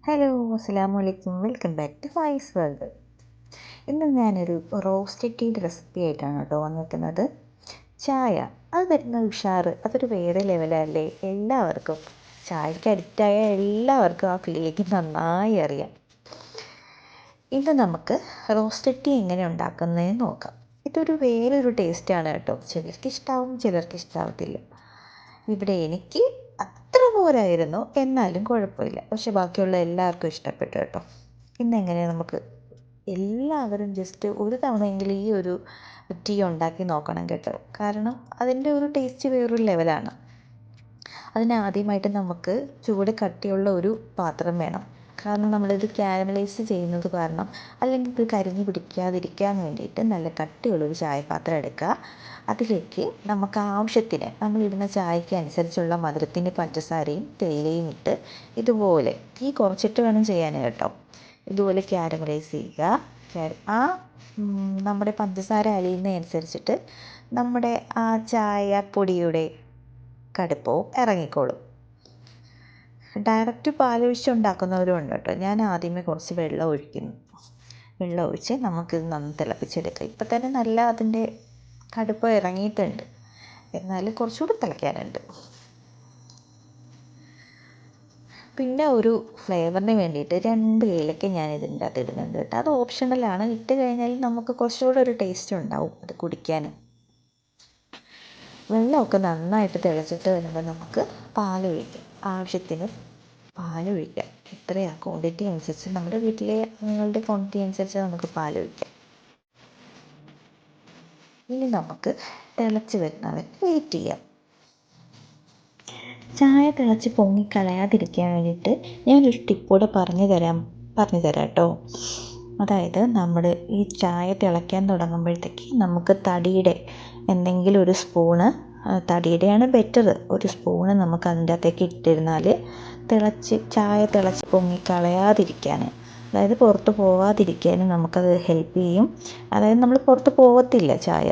Hello, അസ്സലാമു അലൈക്കും. Welcome back to Faiz world. ഇന്ന് ഞാനൊരു റോസ്റ്റഡ് ടീയുടെ റെസിപ്പി ആയിട്ടാണ് കേട്ടോ വന്നിരിക്കുന്നത്. ചായ അത് വരുന്ന ഉഷാറ് അതൊരു വേറെ ലെവലല്ലേ. എല്ലാവർക്കും ചായക്ക് അഡിക്റ്റായ എല്ലാവർക്കും ആ ഫീലിംഗ് നന്നായി അറിയാം. ഇന്ന് നമുക്ക് റോസ്റ്റഡ് ടീ എങ്ങനെ ഉണ്ടാക്കുന്നതെന്ന് നോക്കാം. ഇതൊരു വേറൊരു ടേസ്റ്റാണ് കേട്ടോ. ചിലർക്ക് ഇഷ്ടാവും, ചിലർക്ക് ഇഷ്ടാവത്തില്ല. ഇവിടെ എനിക്ക് അത്ര പോരായിരുന്നു, എന്നാലും കുഴപ്പമില്ല. പക്ഷെ ബാക്കിയുള്ള എല്ലാവർക്കും ഇഷ്ടപ്പെട്ടു കേട്ടോ. ഇന്നെങ്ങനെ നമുക്ക് എല്ലാവരും ജസ്റ്റ് ഒരു തവണയെങ്കിലും ഈ ഒരു ടീ ഉണ്ടാക്കി നോക്കണം കേട്ടോ. കാരണം അതിൻ്റെ ഒരു ടേസ്റ്റ് വേറൊരു ലെവലാണ്. അതിനാദ്യമായിട്ട് നമുക്ക് ചൂട് കട്ടിയുള്ള ഒരു പാത്രം വേണം. കാരണം നമ്മളിത് കാരമലൈസ് ചെയ്യുന്നത് കാരണം, അല്ലെങ്കിൽ ഇത് കരിഞ്ഞ് പിടിക്കാതിരിക്കാൻ വേണ്ടിയിട്ട് നല്ല കട്ടിയുള്ളൊരു ചായപാത്രം എടുക്കുക. അതിലേക്ക് നമുക്ക് ആവശ്യത്തിന് നമ്മളിടുന്ന ചായക്ക് അനുസരിച്ചുള്ള മധുരത്തിൻ്റെ പഞ്ചസാരയും തേയിലയും ഇട്ട് ഇതുപോലെ തീ കുറച്ചിട്ട് വേണം ചെയ്യാൻ കേട്ടോ. ഇതുപോലെ കാരമലൈസ് ചെയ്യുക. ആ നമ്മുടെ പഞ്ചസാര അലിയുന്നതനുസരിച്ചിട്ട് നമ്മുടെ ആ ചായപ്പൊടിയുടെ കടുപ്പവും ഇറങ്ങിക്കോളും. ഡയറക്റ്റ് പാലൊഴിച്ച് ഉണ്ടാക്കുന്നവരും ഉണ്ട് കേട്ടോ. ഞാൻ ആദ്യമേ കുറച്ച് വെള്ളം ഒഴിക്കുന്നു. വെള്ളം ഒഴിച്ച് നമുക്കിത് നന്ന് തിളപ്പിച്ചെടുക്കാം. ഇപ്പം തന്നെ നല്ല അതിൻ്റെ കടുപ്പം ഇറങ്ങിയിട്ടുണ്ട്, എന്നാലും കുറച്ചുകൂടി തിളയ്ക്കാനുണ്ട്. പിന്നെ ഒരു ഫ്ലേവറിന് വേണ്ടിയിട്ട് 2 ഏലക്ക ഞാൻ ഇതിൻ്റെ അകത്ത് ഇടുന്നുണ്ട് കേട്ടോ. അത് ഓപ്ഷണലാണ്. ഇട്ട് കഴിഞ്ഞാൽ നമുക്ക് കുറച്ചുകൂടെ ഒരു ടേസ്റ്റ് ഉണ്ടാവും അത് കുടിക്കാൻ. വെള്ളമൊക്കെ നന്നായിട്ട് തിളച്ചിട്ട് വരുമ്പോൾ നമുക്ക് പാലൊഴിക്കാം. ആവശ്യത്തിന് പാലൊഴിക്കാം. എത്രയാണ് ക്വാണ്ടിറ്റി അനുസരിച്ച്, നമ്മുടെ വീട്ടിലെ അംഗങ്ങളുടെ ക്വാണ്ടിറ്റി അനുസരിച്ച് നമുക്ക് പാലൊഴിക്കാം. ഇനി നമുക്ക് തിളച്ച് വരുന്നവരെ വെയിറ്റ് ചെയ്യാം. ചായ തിളച്ച് പൊങ്ങിക്കളയാതിരിക്കാൻ വേണ്ടിയിട്ട് ഞാനൊരു ടിപ്പൂടെ പറഞ്ഞു തരാം കേട്ടോ. അതായത് നമ്മൾ ഈ ചായ തിളയ്ക്കാൻ തുടങ്ങുമ്പോഴത്തേക്ക് നമുക്ക് തടിയുടെ എന്തെങ്കിലും ഒരു സ്പൂണ്, തടിയുടെയാണ് ബെറ്റർ, ഒരു സ്പൂണ് നമുക്ക് അതിൻ്റെ അകത്തേക്ക് ഇട്ടിരുന്നാൽ ചായ തിളച്ച് പൊങ്ങിക്കളയാതിരിക്കാൻ, അതായത് പുറത്ത് പോവാതിരിക്കാനും നമുക്കത് ഹെൽപ്പ് ചെയ്യും. അതായത് നമ്മൾ പുറത്ത് പോകത്തില്ല ചായ,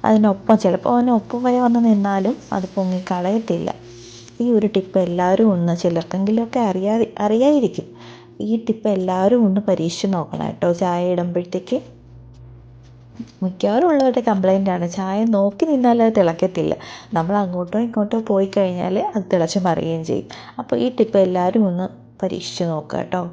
അതിനൊപ്പം ചിലപ്പോൾ അതിനൊപ്പം വരെ വന്ന് നിന്നാലും അത് പൊങ്ങിക്കളയത്തില്ല. ഈ ഒരു ടിപ്പ് എല്ലാവരും ചിലർക്കെങ്കിലുമൊക്കെ അറിയാതിരിക്കും. ഈ ടിപ്പ് എല്ലാവരും ഒന്ന് പരീക്ഷിച്ച് നോക്കണം കേട്ടോ. ചായ ഇടുമ്പോഴത്തേക്ക് മിക്കവാറും ഉള്ളവരുടെ കംപ്ലൈൻ്റാണ് ചായ നോക്കി നിന്നാൽ അത് തിളക്കത്തില്ല. നമ്മൾ അങ്ങോട്ടോ ഇങ്ങോട്ടോ പോയി കഴിഞ്ഞാൽ അത് തിളച്ച് മറിയുകയും ചെയ്യും. അപ്പോൾ ഈ ടിപ്പ് എല്ലാവരും ഒന്ന് പരീക്ഷിച്ച് നോക്കുക കേട്ടോ.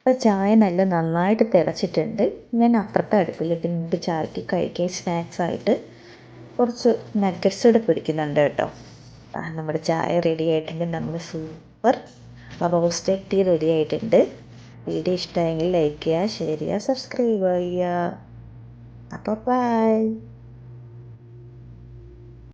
അപ്പോൾ ചായ നന്നായിട്ട് തിളച്ചിട്ടുണ്ട്. ഞാൻ അപ്പുറത്തെ അടുപ്പിലേക്ക് നിന്നിട്ട് ചായക്ക് കഴിക്കാൻ സ്നാക്സായിട്ട് കുറച്ച് നഗറ്റ്സ് കൂടെ പൊരിക്കുന്നുണ്ട് കേട്ടോ. നമ്മുടെ ചായ റെഡി ആയിട്ടുണ്ട്. നമ്മൾ സൂപ്പർ റോസ്റ്റഡ് ടീ റെഡി ആയിട്ടുണ്ട്. വീഡിയോ ഇഷ്ടമായെങ്കിൽ ലൈക്ക് ചെയ്യുക, ഷെയർ ചെയ്യുക, സബ്സ്ക്രൈബ് ചെയ്യുക. അപ്പോൾ ബൈ.